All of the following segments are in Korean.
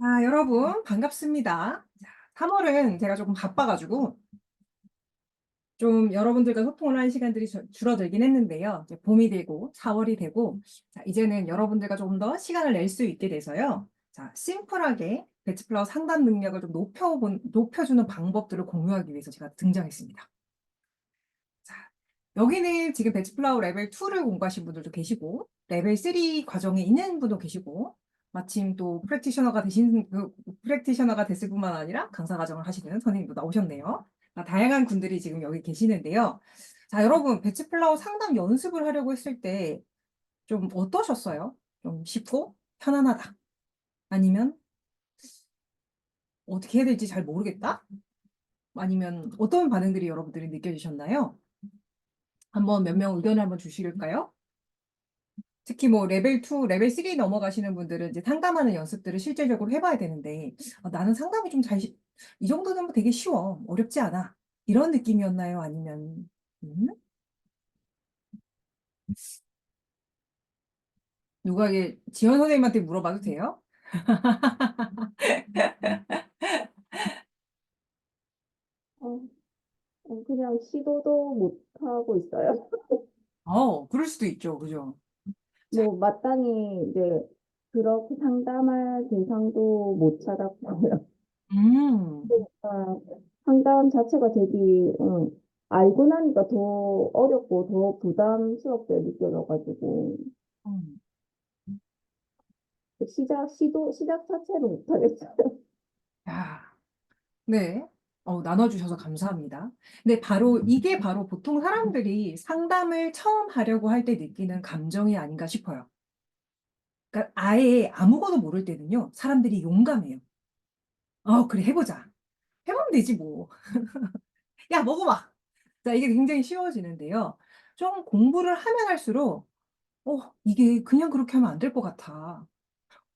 여러분, 반갑습니다. 3월은 제가 조금 바빠가지고, 좀 여러분들과 소통을 하는 시간들이 줄어들긴 했는데요. 이제 봄이 되고, 4월이 되고, 이제는 여러분들과 조금 더 시간을 낼 수 있게 돼서요. 심플하게 배치플라워 상담 능력을 좀 높여주는 방법들을 공유하기 위해서 제가 등장했습니다. 자, 여기는 지금 배치플라워 레벨 2를 공부하신 분들도 계시고, 레벨 3 과정에 있는 분도 계시고, 마침 또 프랙티셔너가 됐을 뿐만 아니라 강사 과정을 하시는 선생님도 나오셨네요. 다양한 분들이 지금 여기 계시는데요. 여러분, 배치플라워 상담 연습을 하려고 했을 때 좀 어떠셨어요? 좀 쉽고 편안하다. 아니면 어떻게 해야 될지 잘 모르겠다? 아니면 어떤 반응들이 여러분들이 느껴지셨나요? 한번 몇 명 의견을 한번 주실까요? 특히 뭐 레벨 2, 레벨 3 넘어가시는 분들은 이제 상담하는 연습들을 실제적으로 해봐야 되는데, 나는 상담이 좀 이 정도는 뭐 되게 쉬워. 어렵지 않아. 이런 느낌이었나요? 아니면, 누가 지원 선생님한테 물어봐도 돼요? 어, 그냥 시도도 못 하고 있어요. 그럴 수도 있죠. 그죠? 자, 뭐, 마땅히 이제 그렇게 상담할 대상도 못 찾았고요. 음, 그러니까 상담 자체가 되게, 알고 나니까 더 어렵고 더 부담스럽게 느껴져가지고, 음. 시작 자체를 못 하겠어요. 야, 네. 나눠주셔서 감사합니다. 근데 이게 바로 보통 사람들이 상담을 처음 하려고 할 때 느끼는 감정이 아닌가 싶어요. 그러니까 아예 아무것도 모를 때는요, 사람들이 용감해요. 그래, 해보자. 해보면 되지, 뭐. 야, 먹어봐. 이게 굉장히 쉬워지는데요. 좀 공부를 하면 할수록, 이게 그냥 그렇게 하면 안 될 것 같아.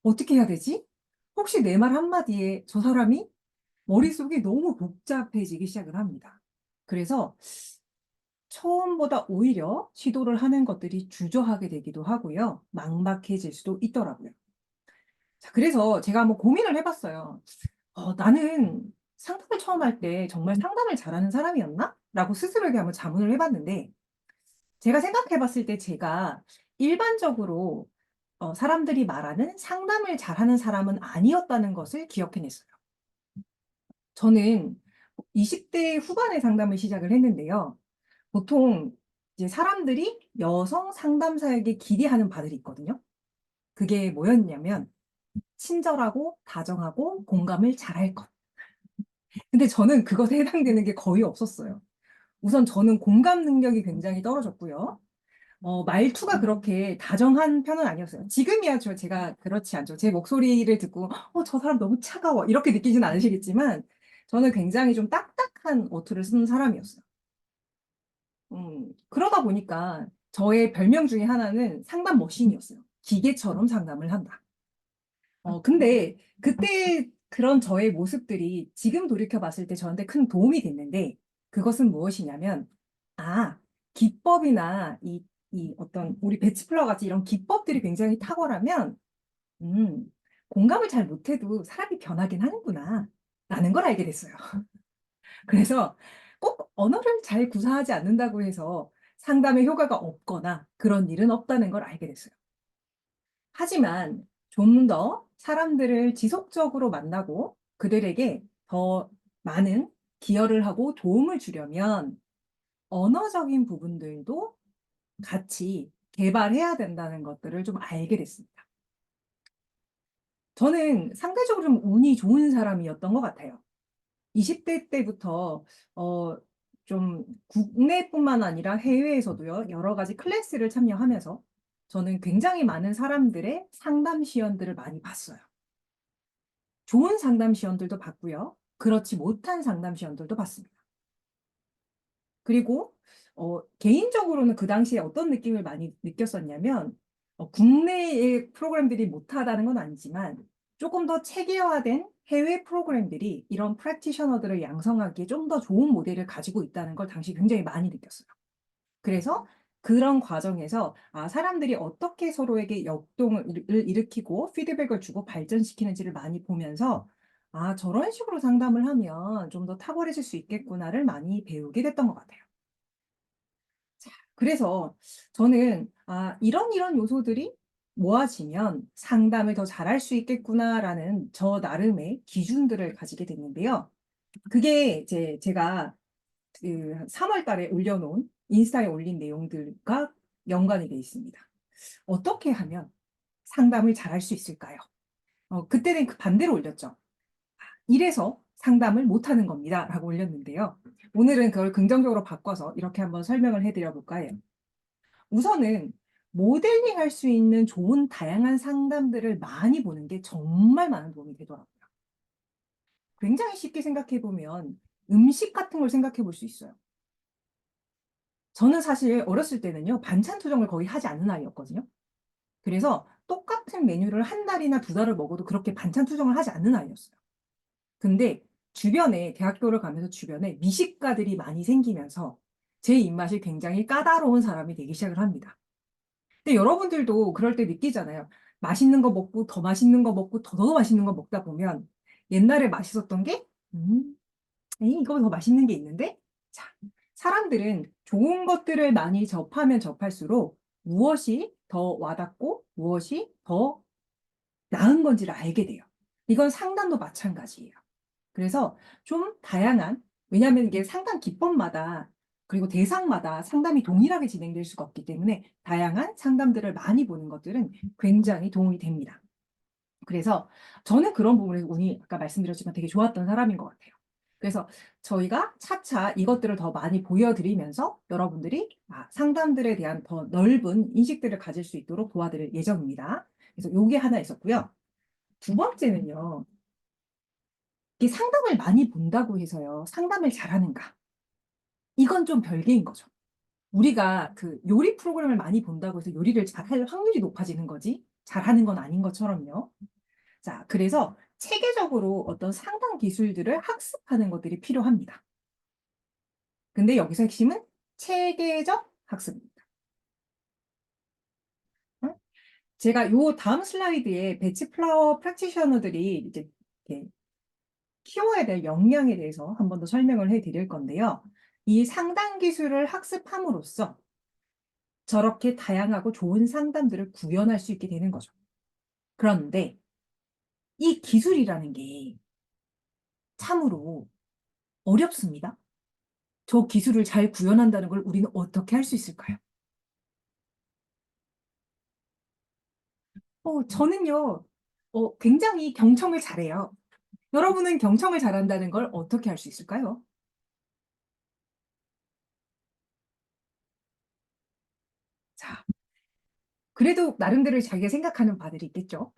어떻게 해야 되지? 혹시 내 말 한마디에 저 사람이 머릿속이 너무 복잡해지기 시작을 합니다. 그래서 처음보다 오히려 시도를 하는 것들이 주저하게 되기도 하고요. 막막해질 수도 있더라고요. 그래서 제가 한번 고민을 해봤어요. 나는 상담을 처음 할 때 정말 상담을 잘하는 사람이었나? 라고 스스로에게 한번 자문을 해봤는데, 제가 생각해봤을 때 제가 일반적으로 사람들이 말하는 상담을 잘하는 사람은 아니었다는 것을 기억해냈어요. 저는 20대 후반에 상담을 시작을 했는데요. 보통 이제 사람들이 여성 상담사에게 기대하는 바들이 있거든요. 그게 뭐였냐면, 친절하고 다정하고 공감을 잘할 것. 근데 저는 그것에 해당되는 게 거의 없었어요. 우선 저는 공감 능력이 굉장히 떨어졌고요. 말투가 그렇게 다정한 편은 아니었어요. 지금이야 제가 그렇지 않죠. 제 목소리를 듣고, 저 사람 너무 차가워. 이렇게 느끼진 않으시겠지만, 저는 굉장히 좀 딱딱한 어투를 쓰는 사람이었어요. 그러다 보니까 저의 별명 중에 하나는 상담 머신이었어요. 기계처럼 상담을 한다. 근데 그때 그런 저의 모습들이 지금 돌이켜 봤을 때 저한테 큰 도움이 됐는데, 그것은 무엇이냐면, 아, 기법이나 이 어떤 우리 배치플러 같이 이런 기법들이 굉장히 탁월하면, 음, 공감을 잘 못해도 사람이 변하긴 하는구나. 라는 걸 알게 됐어요. 그래서 꼭 언어를 잘 구사하지 않는다고 해서 상담의 효과가 없거나 그런 일은 없다는 걸 알게 됐어요. 하지만 좀 더 사람들을 지속적으로 만나고 그들에게 더 많은 기여를 하고 도움을 주려면 언어적인 부분들도 같이 개발해야 된다는 것들을 좀 알게 됐습니다. 저는 상대적으로 좀 운이 좋은 사람이었던 것 같아요. 20대 때부터 어, 좀 국내뿐만 아니라 해외에서도요, 여러 가지 클래스를 참여하면서 저는 굉장히 많은 사람들의 상담 시연들을 많이 봤어요. 좋은 상담 시연들도 봤고요. 그렇지 못한 상담 시연들도 봤습니다. 그리고 개인적으로는 그 당시에 어떤 느낌을 많이 느꼈었냐면, 국내의 프로그램들이 못하다는 건 아니지만 조금 더 체계화된 해외 프로그램들이 이런 프랙티셔너들을 양성하기에 좀 더 좋은 모델을 가지고 있다는 걸 당시 굉장히 많이 느꼈어요. 그래서 그런 과정에서 사람들이 어떻게 서로에게 역동을 일으키고 피드백을 주고 발전시키는지를 많이 보면서 '저런 식으로 상담을 하면 좀 더 탁월해질 수 있겠구나.'를 많이 배우게 됐던 것 같아요. 그래서 저는 '이런 요소들이 모아지면 상담을 더 잘할 수 있겠구나.'라는 저 나름의 기준들을 가지게 됐는데요. 그게 이제 제가 그 3월 달에 올려 놓은 인스타에 올린 내용들과 연관이 돼 있습니다. "어떻게 하면 상담을 잘할 수 있을까요?" 그때는 그 반대로 올렸죠. "이래서 상담을 못하는 겁니다."라고 올렸는데요. 오늘은 그걸 긍정적으로 바꿔서 이렇게 한번 설명을 해 드려 볼까 해요. 우선은 모델링할 수 있는 좋은 다양한 상담들을 많이 보는 게 정말 많은 도움이 되더라고요. 굉장히 쉽게 생각해 보면 음식 같은 걸 생각해 볼 수 있어요. 저는 사실 어렸을 때는요, 반찬 투정을 거의 하지 않는 아이였거든요. 그래서 똑같은 메뉴를 한 달이나 두 달을 먹어도 그렇게 반찬 투정을 하지 않는 아이였어요. 근데 주변에 대학교를 가면서 주변에 미식가들이 많이 생기면서 제 입맛이 굉장히 까다로운 사람이 되기 시작을 합니다. 근데 여러분들도 그럴 때 느끼잖아요. 맛있는 거 먹고 더 맛있는 거 먹고 더 맛있는 거 먹다 보면 옛날에 맛있었던 게 '에이 이거보다 더 맛있는 게 있는데?' 자, 사람들은 좋은 것들을 많이 접하면 접할수록 무엇이 더 와닿고 무엇이 더 나은 건지를 알게 돼요. 이건 상담도 마찬가지예요. 그래서 좀 다양한, 왜냐하면 이게 상담 기법마다 그리고 대상마다 상담이 동일하게 진행될 수가 없기 때문에 다양한 상담들을 많이 보는 것들은 굉장히 도움이 됩니다. 그래서 저는 그런 부분에서 운이 아까 말씀드렸지만 되게 좋았던 사람인 것 같아요. 그래서 저희가 차차 이것들을 더 많이 보여드리면서 여러분들이 상담들에 대한 더 넓은 인식들을 가질 수 있도록 도와드릴 예정입니다. 그래서 요게 하나 있었고요. 두 번째는요. 이게 상담을 많이 본다고 해서요, 상담을 잘하는가? 이건 좀 별개인 거죠. 우리가 그 요리 프로그램을 많이 본다고 해서 요리를 잘할 확률이 높아지는 거지 잘하는 건 아닌 것처럼요. 자, 그래서 체계적으로 어떤 상담 기술들을 학습하는 것들이 필요합니다. 근데 여기서 핵심은 체계적 학습입니다. 응? 제가 요 다음 슬라이드에 배치 플라워 프랙티셔너들이 이제 이렇게 키워야 될 역량에 대해서 한 번 더 설명을 해 드릴 건데요. 이 상담 기술을 학습함으로써 저렇게 다양하고 좋은 상담들을 구현할 수 있게 되는 거죠. 그런데 이 기술이라는 게 참으로 어렵습니다. 저 기술을 잘 구현한다는 걸 우리는 어떻게 할 수 있을까요? 저는요. 굉장히 경청을 잘해요. 여러분은 경청을 잘한다는 걸 어떻게 할 수 있을까요? 자, 그래도 나름대로 자기가 생각하는 바들이 있겠죠.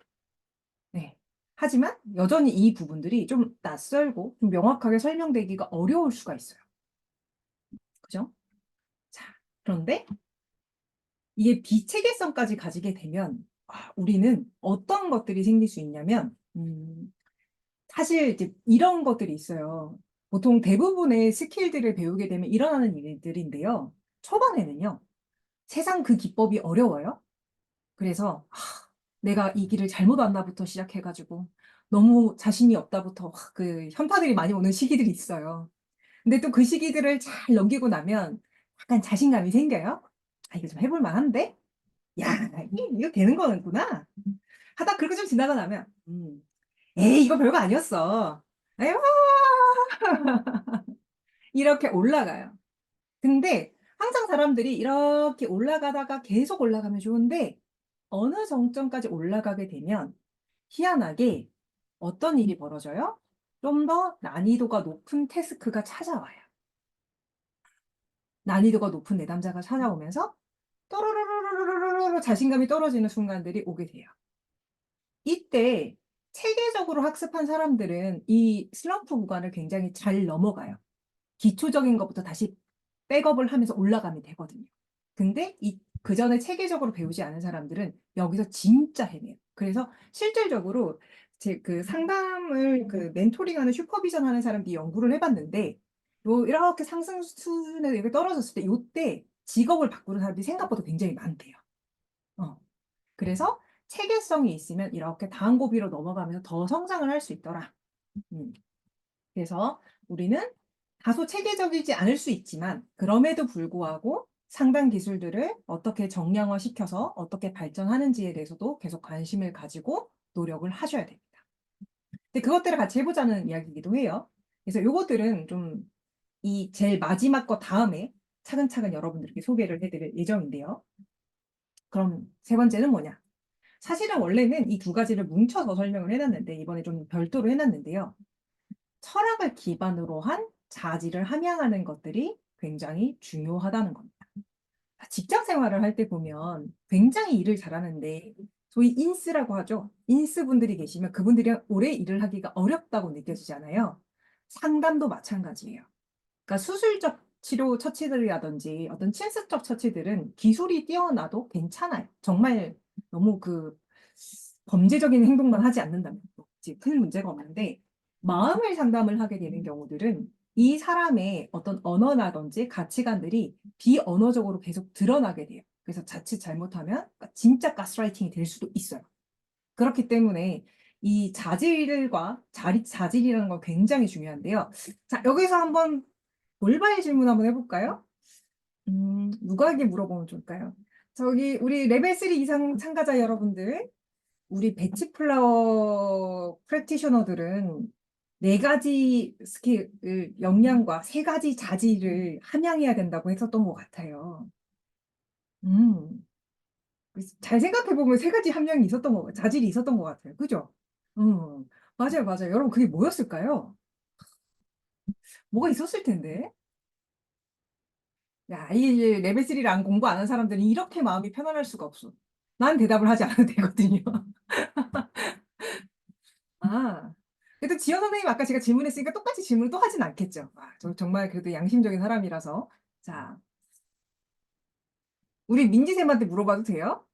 네. 하지만 여전히 이 부분들이 좀 낯설고 좀 명확하게 설명되기가 어려울 수가 있어요. 그죠? 자, 그런데 이게 비체계성까지 가지게 되면 우리는 어떤 것들이 생길 수 있냐면 사실 이제 이런 것들이 있어요. 보통 대부분의 스킬들을 배우게 되면 일어나는 일들인데요. 초반에는요. 세상 그 기법이 어려워요. 그래서 '내가 이 길을 잘못 왔나.'부터 시작해 가지고 너무 자신이 없다부터 그 현타들이 많이 오는 시기들이 있어요. 근데 또 그 시기들을 잘 넘기고 나면 약간 자신감이 생겨요. '아 이거 좀 해볼 만한데? 야 이거 되는 거구나.' 하다 그렇게 좀 지나고 나면 '에이 이거 별거 아니었어. 에이 이렇게 올라가요. 근데 항상 사람들이 이렇게 올라가다가 계속 올라가면 좋은데 어느 정점까지 올라가게 되면 희한하게 어떤 일이 벌어져요? 좀 더 난이도가 높은 태스크가 찾아와요. 난이도가 높은 내담자가 찾아오면서 또로로로로로로로 자신감이 떨어지는 순간들이 오게 돼요. 이때 체계적으로 학습한 사람들은 이 슬럼프 구간을 굉장히 잘 넘어가요. 기초적인 것부터 다시 백업을 하면서 올라가면 되거든요. 근데 그전에 체계적으로 배우지 않은 사람들은 여기서 진짜 헤매요. 그래서 실질적으로 제 그 상담을 그 멘토링하는 슈퍼비전하는 사람들이 연구를 해 봤는데 이렇게 상승 수준에서 이렇게 떨어졌을 때 요때 직업을 바꾸는 사람들이 생각보다 굉장히 많대요. 어. 그래서 체계성이 있으면 이렇게 다음 고비로 넘어가면서 더 성장을 할 수 있더라. 음. 그래서 우리는 다소 체계적이지 않을 수 있지만 그럼에도 불구하고 상담 기술들을 어떻게 정량화시켜서 어떻게 발전하는지에 대해서도 계속 관심을 가지고 노력을 하셔야 됩니다. 근데 그것들을 같이 해 보자는 이야기이기도 해요. 그래서 요것들은 좀 이 제일 마지막 거 다음에 차근차근 여러분들께 소개를 해 드릴 예정인데요. 그럼 세 번째는 뭐냐? 사실은 원래는 이 두 가지를 뭉쳐서 설명을 해 놨는데 이번에 좀 별도로 해 놨는데요. 철학을 기반으로 한 자질을 함양하는 것들이 굉장히 중요하다는 겁니다. 직장 생활을 할 때 보면 굉장히 일을 잘하는데 소위 인스라고 하죠. 인스분들이 계시면 그분들이랑 오래 일을 하기가 어렵다고 느껴지잖아요. 상담도 마찬가지예요. 그러니까 수술적 치료 처치들이라든지 어떤 침습적 처치들은 기술이 뛰어나도 괜찮아요. 정말 너무 그 범죄적인 행동만 하지 않는다면 이제 큰 문제가 없는데 마음을 상담을 하게 되는 경우들은 이 사람의 어떤 언어라든지 가치관들이 비언어적으로 계속 드러나게 돼요. 그래서 자칫 잘못하면 진짜 가스라이팅이 될 수도 있어요. 그렇기 때문에 이 자질이라는 건 굉장히 중요한데요. 자, 여기서 한번 돌발 질문 한번 해볼까요? 누구에게 물어보면 좋을까요? 저기 우리 레벨 3 이상 참가자 여러분들, 우리 배치 플라워 프랙티셔너들은 네 가지 스킬 역량과 세 가지 자질을 함양해야 된다고 했었던 것 같아요. 음, 그래서 잘 생각해 보면 세 가지 함량이 있었던 거, 자질이 있었던 것 같아요. 그죠? 맞아요, 맞아요. 여러분 그게 뭐였을까요? 뭐가 있었을 텐데. 야, 이 레벨 3를 안 공부 안 한 사람들은 이렇게 마음이 편안할 수가 없어. 난 대답을 하지 않아도 되거든요. 아. 그래도 지연 선생님 아까 제가 질문했으니까 똑같이 질문을 또 하진 않겠죠. 아, 저 정말 그래도 양심적인 사람이라서. 자, 우리 민지 쌤한테 물어봐도 돼요?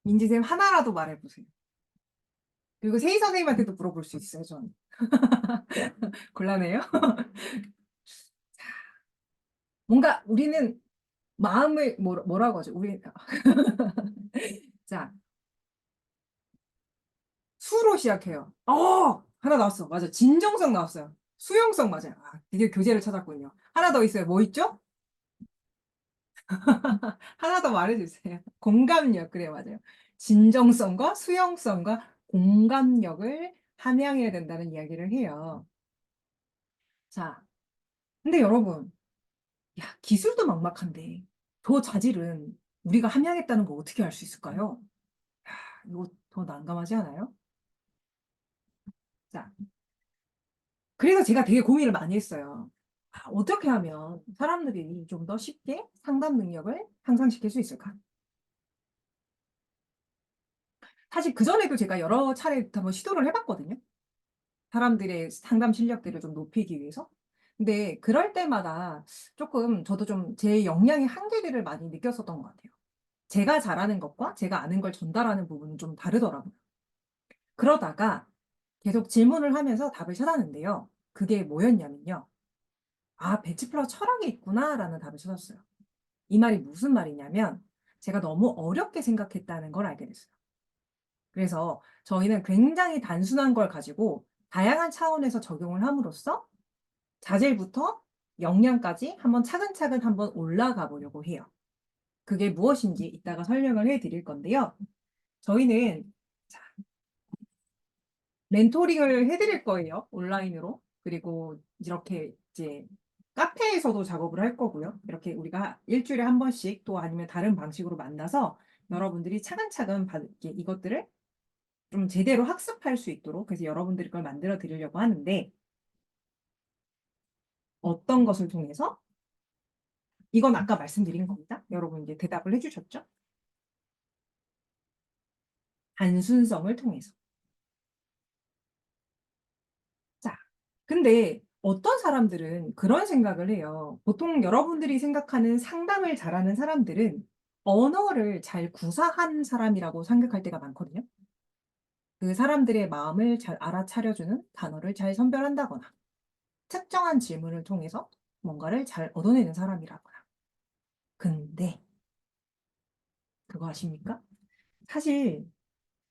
민지 쌤 하나라도 말해 보세요. 그리고 세희 선생님한테도 물어볼 수 있어요, 저는. 곤란해요? 뭔가 우리는 마음을 뭐라고 하죠? 우리 자, 수로 시작해요. 하나 나왔어. 맞아. 진정성 나왔어요. 수용성 맞아요. 아, 드디어 교재를 찾았군요. 하나 더 있어요. 뭐 있죠? 하나 더 말해주세요. 공감력. 그래요. 맞아요. 진정성과 수용성과 공감력을 함양해야 된다는 이야기를 해요. 자, 근데 여러분, 야, 기술도 막막한데 저 자질은 우리가 함양했다는 거 어떻게 알 수 있을까요? 야, 이거 더 난감하지 않아요? 자, 그래서 제가 되게 고민을 많이 했어요. 아, 어떻게 하면 사람들이 좀 더 쉽게 상담 능력을 향상시킬 수 있을까? 사실 그전에도 제가 여러 차례 한번 시도를 해봤거든요. 사람들의 상담 실력들을 좀 높이기 위해서. 근데 그럴 때마다 조금 저도 좀 제 역량의 한계들을 많이 느꼈었던 것 같아요. 제가 잘하는 것과 제가 아는 걸 전달하는 부분은 좀 다르더라고요. 그러다가 계속 질문을 하면서 답을 찾았는데요. 그게 뭐였냐면요. 아, 배치플러 철학이 있구나라는 답을 찾았어요. 이 말이 무슨 말이냐면 제가 너무 어렵게 생각했다는 걸 알게 됐어요. 그래서 저희는 굉장히 단순한 걸 가지고 다양한 차원에서 적용을 함으로써 자질부터 역량까지 한번 차근차근 한번 올라가 보려고 해요. 그게 무엇인지 이따가 설명을 해 드릴 건데요. 저희는 자, 멘토링을 해 드릴 거예요. 온라인으로. 그리고 이렇게 이제 카페에서도 작업을 할 거고요. 이렇게 우리가 일주일에 한 번씩 또 아니면 다른 방식으로 만나서 여러분들이 차근차근 이렇게 이것들을 좀 제대로 학습할 수 있도록 그래서 여러분들이 걸 만들어 드리려고 하는데 어떤 것을 통해서? 이건 아까 말씀드린 겁니다. 여러분 이제 대답을 해 주셨죠? 단순성을 통해서. 자, 근데 어떤 사람들은 그런 생각을 해요. 보통 여러분들이 생각하는 상담을 잘하는 사람들은 언어를 잘 구사하는 사람이라고 생각할 때가 많거든요. 그 사람들의 마음을 잘 알아차려 주는 단어를 잘 선별한다거나 특정한 질문을 통해서 뭔가를 잘 얻어내는 사람이라고요. 근데 그거 아십니까? 사실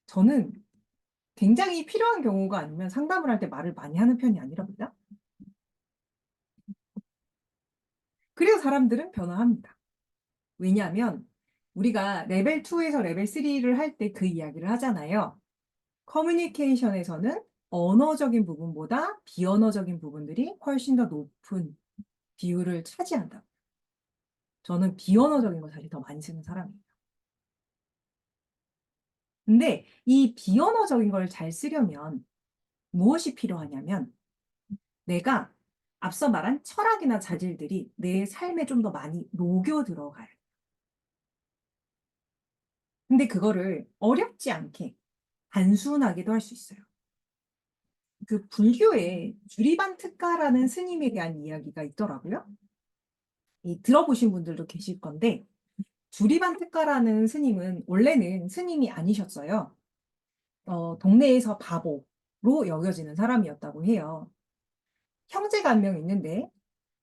저는 굉장히 필요한 경우가 아니면 상담을 할 때 말을 많이 하는 편이 아니랍니다. 그래서 사람들은 변화합니다. 왜냐하면 우리가 레벨 2에서 레벨 3를 할 때 그 이야기를 하잖아요. 커뮤니케이션에서는 언어적인 부분보다 비언어적인 부분들이 훨씬 더 높은 비율을 차지한다. 저는 비언어적인 걸 사실 더 많이 쓰는 사람이에요. 근데 이 비언어적인 걸 잘 쓰려면 무엇이 필요하냐면 내가 앞서 말한 철학이나 자질들이 내 삶에 좀 더 많이 녹여 들어가요. 근데 그거를 어렵지 않게 단순하게도 할 수 있어요. 그 불교에 주리반트가라는 스님에 대한 이야기가 있더라고요. 들어보신 분들도 계실 건데 주리반트가라는 스님은 원래는 스님이 아니셨어요. 동네에서 바보로 여겨지는 사람이었다고 해요. 형제가 한 명 있는데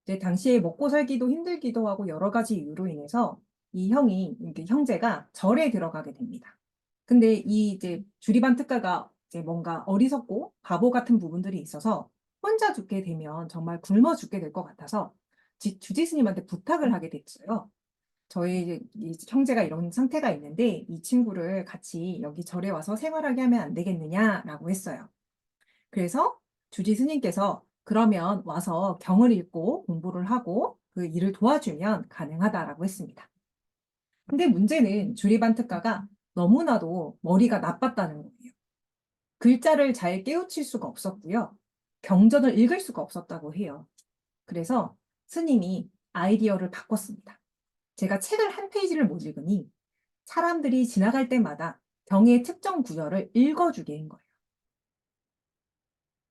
이제 당시에 먹고 살기도 힘들기도 하고 여러 가지 이유로 인해서 이 형이 이렇게 형제가 절에 들어가게 됩니다. 근데 이 이제 주리반 특가가 이제 뭔가 어리석고 바보 같은 부분들이 있어서 혼자 죽게 되면 정말 굶어 죽게 될 것 같아서 주지 스님한테 부탁을 하게 됐어요. 저희 이제 이 형제가 이런 상태가 있는데 이 친구를 같이 여기 절에 와서 생활하게 하면 안 되겠느냐라고 했어요. 그래서 주지 스님께서 그러면 와서 경을 읽고 공부를 하고 그 일을 도와주면 가능하다라고 했습니다. 근데 문제는 주리반 특가가 너무나도 머리가 나빴다는 거예요. 글자를 잘 깨우칠 수가 없었고요. 경전을 읽을 수가 없었다고 해요. 그래서 스님이 아이디어를 바꿨습니다. 제가 책을 한 페이지를 못 읽으니 사람들이 지나갈 때마다 경의 특정 구절을 읽어주게 한 거예요.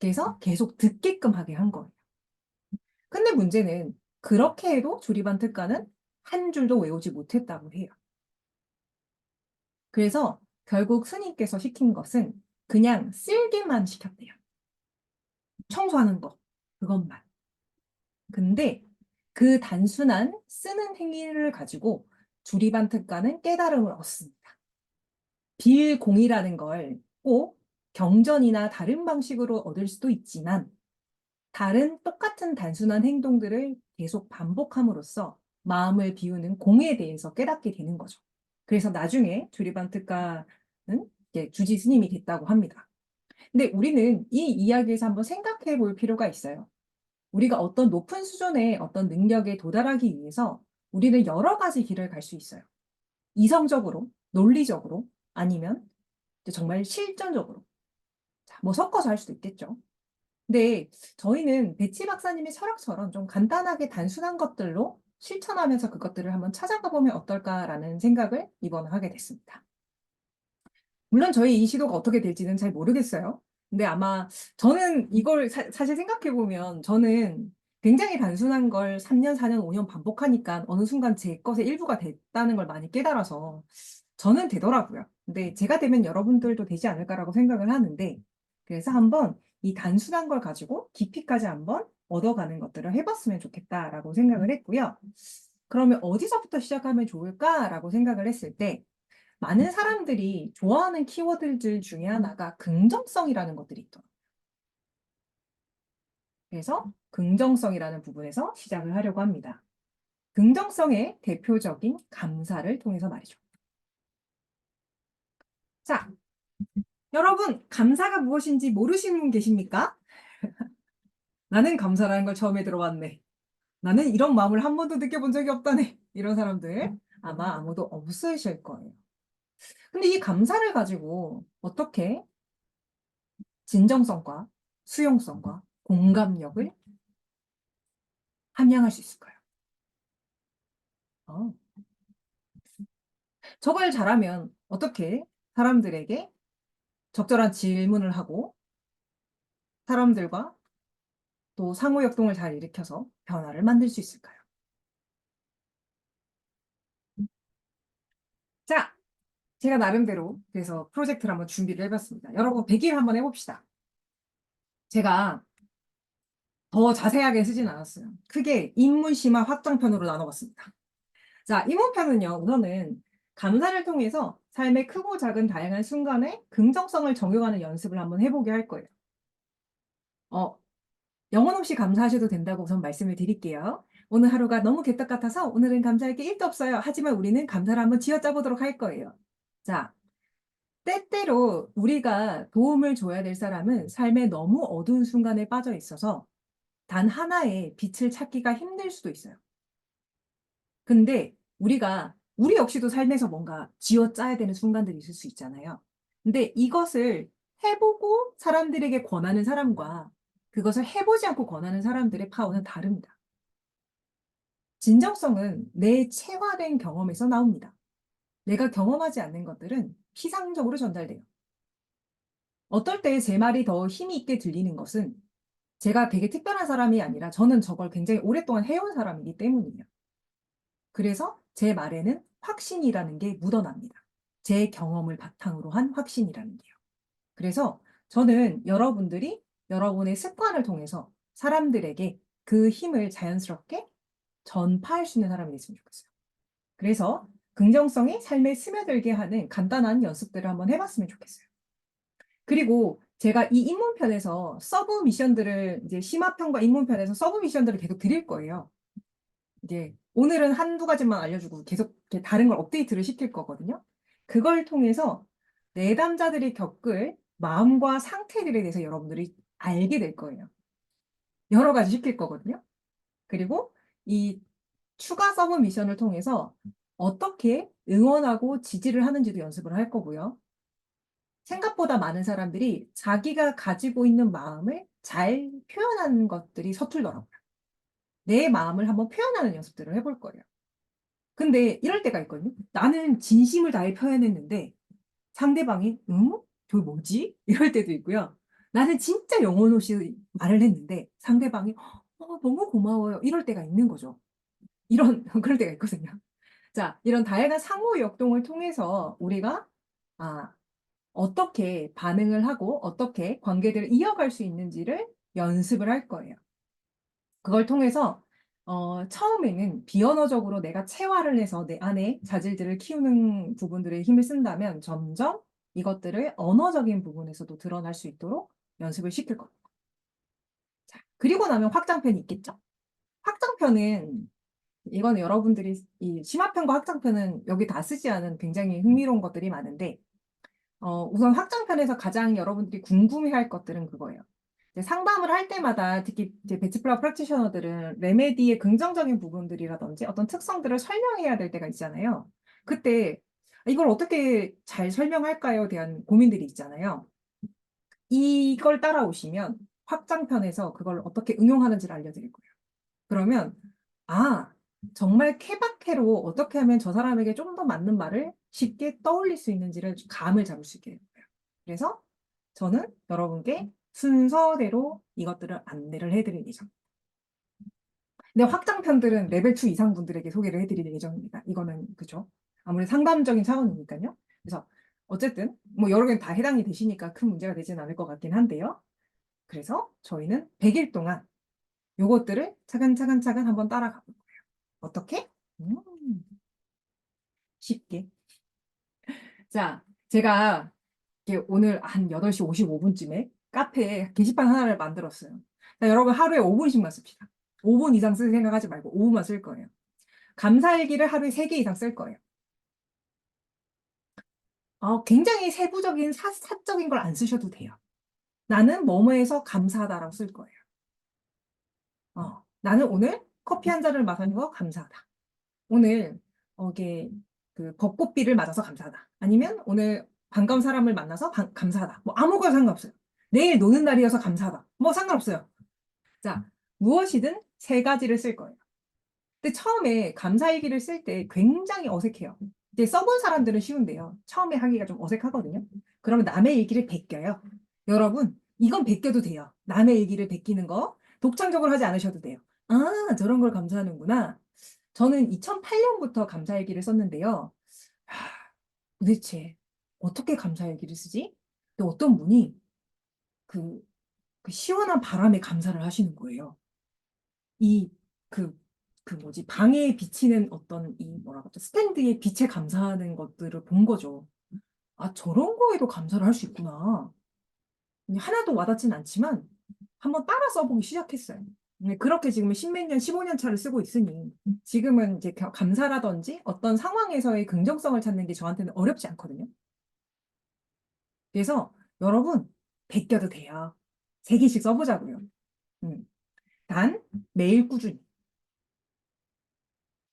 그래서 계속 듣게끔 하게 한 거예요. 근데 문제는 그렇게 해도 조리반 특가는 한 줄도 외우지 못했다고 해요. 그래서 결국 스님께서 시킨 것은 그냥 쓸기만 시켰대요. 청소하는 거, 그것만. 근데 그 단순한 쓰는 행위를 가지고 주리반 특가는 깨달음을 얻습니다. 빌공이라는 걸 꼭 경전이나 다른 방식으로 얻을 수도 있지만 다른 똑같은 단순한 행동들을 계속 반복함으로써 마음을 비우는 공에 대해서 깨닫게 되는 거죠. 그래서 나중에 주리반 특가는 주지 스님이 됐다고 합니다. 근데 우리는 이 이야기에서 한번 생각해 볼 필요가 있어요. 우리가 어떤 높은 수준의 어떤 능력에 도달하기 위해서 우리는 여러 가지 길을 갈 수 있어요. 이성적으로, 논리적으로, 아니면 정말 실전적으로. 자, 뭐 섞어서 할 수도 있겠죠. 근데 저희는 배치 박사님의 철학처럼 좀 간단하게 단순한 것들로 실천하면서 그것들을 한번 찾아가 보면 어떨까라는 생각을 이번에 하게 됐습니다. 물론 저희 이 시도가 어떻게 될지는 잘 모르겠어요. 근데 아마 저는 이걸 사실 생각해 보면 저는 굉장히 단순한 걸 3년, 4년, 5년 반복하니까 어느 순간 제 것의 일부가 됐다는 걸 많이 깨달아서 저는 되더라고요. 근데 제가 되면 여러분들도 되지 않을까라고 생각을 하는데 그래서 한번 이 단순한 걸 가지고 깊이까지 한번 얻어가는 것들을 해봤으면 좋겠다라고 생각을 했고요. 그러면 어디서부터 시작하면 좋을까라고 생각을 했을 때 많은 사람들이 좋아하는 키워드들 중에 하나가 긍정성이라는 것들이 있더라고요. 그래서 긍정성이라는 부분에서 시작을 하려고 합니다. 긍정성의 대표적인 감사를 통해서 말이죠. 자, 여러분, 감사가 무엇인지 모르시는 분 계십니까? 나는 감사라는 걸 처음에 들어봤네. 나는 이런 마음을 한 번도 느껴본 적이 없다네. 이런 사람들 아마 아무도 없으실 거예요. 근데 이 감사를 가지고 어떻게 진정성과 수용성과 공감력을 함양할 수 있을까요? 어, 저걸 잘하면 어떻게 사람들에게 적절한 질문을 하고 사람들과 또 상호역동을 잘 일으켜서 변화를 만들 수 있을까요? 자, 제가 나름대로 그래서 프로젝트를 한번 준비를 해봤습니다. 여러분 100일 한번 해봅시다. 제가 더 자세하게 쓰진 않았어요. 크게 인문, 심화, 확장편으로 나눠봤습니다. 자, 인문편은요, 우선은 감사를 통해서 삶의 크고 작은 다양한 순간에 긍정성을 적용하는 연습을 한번 해보게 할 거예요. 어, 영혼 없이 감사하셔도 된다고 우선 말씀을 드릴게요. 오늘 하루가 너무 개떡 같아서 오늘은 감사할 게 1도 없어요. 하지만 우리는 감사를 한번 쥐어짜 보도록 할 거예요. 자, 때때로 우리가 도움을 줘야 될 사람은 삶의 너무 어두운 순간에 빠져 있어서 단 하나의 빛을 찾기가 힘들 수도 있어요. 근데 우리 역시도 삶에서 뭔가 쥐어짜야 되는 순간들이 있을 수 있잖아요. 근데 이것을 해보고 사람들에게 권하는 사람과 그것을 해보지 않고 권하는 사람들의 파워는 다릅니다. 진정성은 내 체화된 경험에서 나옵니다. 내가 경험하지 않는 것들은 피상적으로 전달돼요. 어떨 때 제 말이 더 힘이 있게 들리는 것은 제가 되게 특별한 사람이 아니라 저는 저걸 굉장히 오랫동안 해온 사람이기 때문이에요. 그래서 제 말에는 확신이라는 게 묻어납니다. 제 경험을 바탕으로 한 확신이라는 게요. 그래서 저는 여러분들이 여러분의 습관을 통해서 사람들에게 그 힘을 자연스럽게 전파할 수 있는 사람이 됐으면 좋겠어요. 그래서 긍정성이 삶에 스며들게 하는 간단한 연습들을 한번 해봤으면 좋겠어요. 그리고 제가 이 입문편에서 서브 미션들을 이제 심화편과 입문편에서 서브 미션들을 계속 드릴 거예요. 이제 오늘은 한두 가지만 알려주고 계속 이렇게 다른 걸 업데이트를 시킬 거거든요. 그걸 통해서 내담자들이 겪을 마음과 상태들에 대해서 여러분들이 알게 될 거예요. 여러 가지 시킬 거거든요. 그리고 이 추가 서브 미션을 통해서 어떻게 응원하고 지지를 하는지도 연습을 할 거고요. 생각보다 많은 사람들이 자기가 가지고 있는 마음을 잘 표현하는 것들이 서툴더라고요. 내 마음을 한번 표현하는 연습들을 해볼 거예요. 근데 이럴 때가 있거든요. 나는 진심을 다해 표현했는데 상대방이 응? 저 뭐지? 이럴 때도 있고요. 나는 진짜 영혼 없이 말을 했는데 상대방이 너무 고마워요. 이럴 때가 있는 거죠. 이런 그럴 때가 있거든요. 자, 이런 다양한 상호 역동을 통해서 우리가 아, 어떻게 반응을 하고 어떻게 관계들을 이어갈 수 있는지를 연습을 할 거예요. 그걸 통해서 처음에는 비언어적으로 내가 체화를 해서 내 안에 자질들을 키우는 부분들에 힘을 쓴다면 점점 이것들을 언어적인 부분에서도 드러날 수 있도록 연습을 시킬 겁니다. 자, 그리고 나면 확장편이 있겠죠? 확장편은 이거는 여러분들이 이 심화편과 확장편은 여기 다 쓰지 않은 굉장히 흥미로운 것들이 많은데 우선 확장편에서 가장 여러분들이 궁금해할 것들은 그거예요. 이제 상담을 할 때마다 특히 이제 배치플라워 프랙티셔너들은 레메디의 긍정적인 부분들이라든지 어떤 특성들을 설명해야 될 때가 있잖아요. 그때 이걸 어떻게 잘 설명할까요? 대한 고민들이 있잖아요. 이걸 따라오시면 확장편에서 그걸 어떻게 응용하는지를 알려드릴 거예요. 그러면 아, 정말 케바케로 어떻게 하면 저 사람에게 좀 더 맞는 말을 쉽게 떠올릴 수 있는지를 감을 잡을 수 있게 돼요. 그래서 저는 여러분께 순서대로 이것들을 안내를 해드릴 예정입니다. 근데 확장편들은 레벨 2 이상 분들에게 소개를 해드릴 예정입니다. 이거는 그죠? 아무래도 상담적인 차원이니까요. 그래서 어쨌든 뭐 여러 개 다 해당이 되시니까 큰 문제가 되지는 않을 것 같긴 한데요. 그래서 저희는 100일 동안 요것들을 차근차근 한번 따라가 볼 거예요. 어떻게? 음, 쉽게. 자, 제가 이게 오늘 한 8시 55분쯤에 카페에 게시판 하나를 만들었어요. 자, 여러분 하루에 5분씩만 씁시다. 5분 이상 쓸 생각하지 말고 5분만 쓸 거예요. 감사일기를 하루에 3개 이상 쓸 거예요. 굉장히 세부적인 사적인 걸 안 쓰셔도 돼요. 나는 뭐뭐해서 감사하다라고 쓸 거예요. 나는 오늘 커피 한 잔을 마시는 거 감사하다. 오늘 이게 그 벚꽃비를 맞아서 감사하다. 아니면 오늘 반가운 사람을 만나서 감사하다. 뭐 아무거나 상관없어요. 내일 노는 날이어서 감사하다. 뭐 상관없어요. 자, 무엇이든 세 가지를 쓸 거예요. 근데 처음에 감사일기를 쓸 때 굉장히 어색해요. 이제 써본 사람들은 쉬운데요. 처음에 하기가 좀 어색하거든요. 그러면 남의 일기를 베껴요. 여러분, 이건 베껴도 돼요. 남의 일기를 베끼는 거 독창적으로 하지 않으셔도 돼요. 아, 저런 걸 감사하는구나. 저는 2008년부터 감사일기를 썼는데요. 도대체 어떻게 감사일기를 쓰지? 또 어떤 분이 그, 그 시원한 바람에 감사를 하시는 거예요. 이, 뭐지, 방에 비치는 어떤 이, 뭐라고 하죠? 스탠드에 빛에 감사하는 것들을 본 거죠. 아, 저런 거에도 감사를 할 수 있구나. 하나도 와닿진 않지만 한번 따라 써보기 시작했어요. 그렇게 지금 십몇 년, 15년 차를 쓰고 있으니 지금은 이제 감사라든지 어떤 상황에서의 긍정성을 찾는 게 저한테는 어렵지 않거든요. 그래서 여러분, 베껴도 돼요. 3개씩 써보자고요. 음. 단, 매일 꾸준히.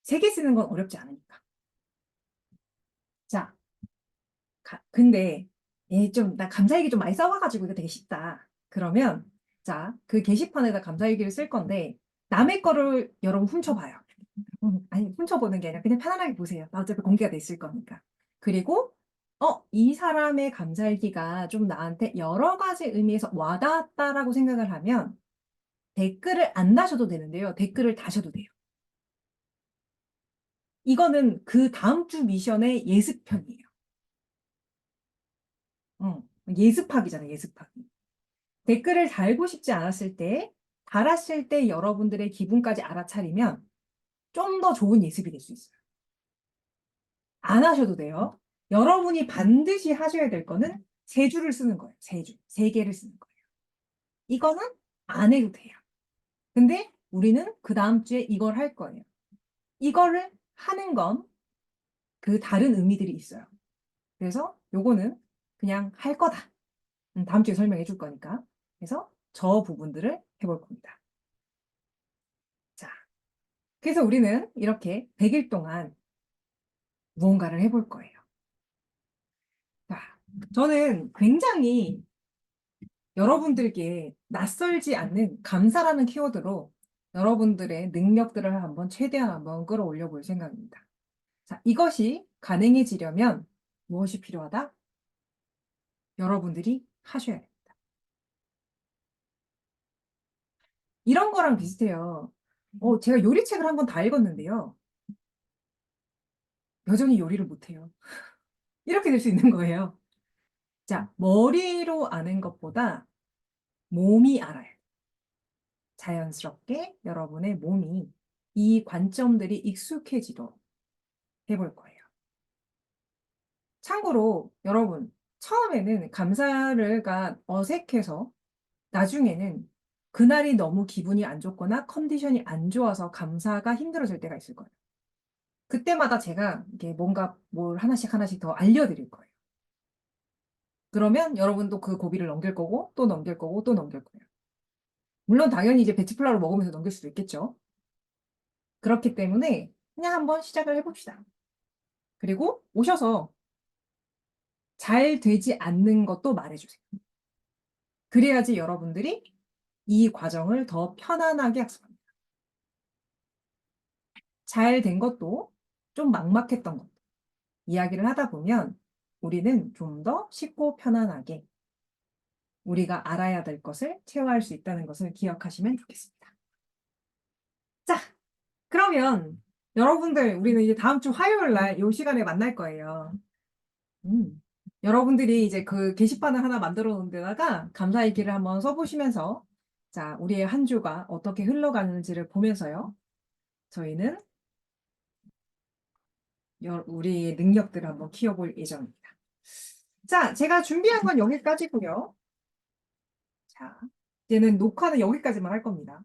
3개 쓰는 건 어렵지 않으니까. 자, 근데 나 감사일기 좀 많이 써봐가지고 이거 되게 쉽다. 그러면 자, 그 게시판에다 감사일기를 쓸 건데 남의 거를 여러분 훔쳐봐요. 아니 훔쳐보는 게 아니라 그냥 편안하게 보세요. 나 어차피 공개가 돼 있을 거니까. 그리고 이 사람의 감사일기가 좀 나한테 여러 가지 의미에서 와닿았다라고 생각을 하면 댓글을 안 다셔도 되는데요. 댓글을 다셔도 돼요. 이거는 그 다음 주 미션의 예습편이에요. 예습하기잖아요, 예습하기. 댓글을 달고 싶지 않았을 때, 달았을 때 여러분들의 기분까지 알아차리면 좀 더 좋은 예습이 될 수 있어요. 안 하셔도 돼요. 여러분이 반드시 하셔야 될 거는 3줄을 쓰는 거예요. 3줄. 3개를 쓰는 거예요. 이거는 안 해도 돼요. 근데 우리는 그 다음 주에 이걸 할 거예요. 이거를 하는 건 그 다른 의미들이 있어요. 그래서 요거는 그냥 할 거다. 다음 주에 설명해 줄 거니까. 그래서 저 부분들을 해볼 겁니다. 자, 그래서 우리는 이렇게 100일 동안 무언가를 해볼 거예요. 자, 저는 굉장히 여러분들께 낯설지 않는 감사라는 키워드로 여러분들의 능력들을 최대한 한번 끌어올려 볼 생각입니다. 자, 이것이 가능해지려면 무엇이 필요하다? 여러분들이 하셔야 됩니다. 이런 거랑 비슷해요. 제가 요리책을 한번 다 읽었는데요. 여전히 요리를 못해요. 이렇게 될 수 있는 거예요. 자, 머리로 아는 것보다 몸이 알아요. 자연스럽게 여러분의 몸이 이 관점들이 익숙해지도록 해볼 거예요. 참고로 여러분, 처음에는 감사가 어색해서 나중에는 그날이 너무 기분이 안 좋거나 컨디션이 안 좋아서 감사가 힘들어질 때가 있을 거예요. 그때마다 제가 이게 뭔가 뭘 하나씩 하나씩 더 알려드릴 거예요. 그러면 여러분도 그 고비를 넘길 거고 또 넘길 거고 또 넘길 거예요. 물론 당연히 이제 배치플라워를 먹으면서 넘길 수도 있겠죠. 그렇기 때문에 그냥 한번 시작을 해봅시다. 그리고 오셔서 잘 되지 않는 것도 말해주세요. 그래야지 여러분들이 이 과정을 더 편안하게 학습합니다. 잘 된 것도 좀 막막했던 것도 이야기를 하다 보면 우리는 좀 더 쉽고 편안하게 우리가 알아야 될 것을 체화할 수 있다는 것을 기억하시면 좋겠습니다. 자, 그러면 여러분들 우리는 이제 다음 주 화요일 날 이 시간에 만날 거예요. 음. 여러분들이 이제 그 게시판을 하나 만들어 놓은 데다가 감사일기를 한번 써보시면서 자, 우리의 한 주가 어떻게 흘러가는지를 보면서요. 저희는 우리의 능력들을 한번 키워볼 예정입니다. 자, 제가 준비한 건 여기까지고요. 자, 이제는 녹화는 여기까지만 할 겁니다.